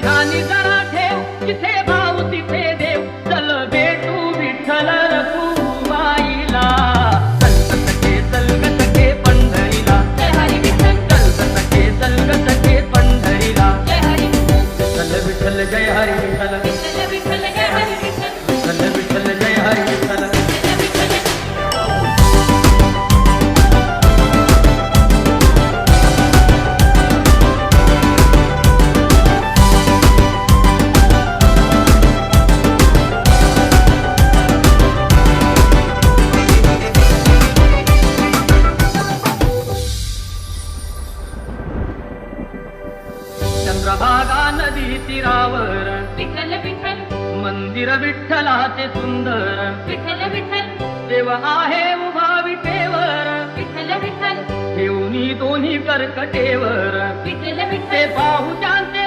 ठाणी जरा ठेव जिथे भाव तिथे देव चल भेटू विठ्ठल रखुमाईला चल ग सखे पंढरीला जय हरी विठ्ठल चल ग सखे पंढरीला जय हरी चल विठ्ठल जय हरी विठ्ठल विठ्ठल विठ्ठल जय हरी विठ्ठल विठ्ठल विठ्ठल जय हरी विठ्ठल चंद्रभागा नदी तीरावर विठ्ठल विठ्ठल मंदिर विठ्ठलाचे सुंदर विठ्ठल विठ्ठल देव आहे उभा विठेवर विठ्ठल विठ्ठल ठेवणी दोन्ही कर्कटेवर विठ्ठल ते विठ्ठल पाहू त्यांचे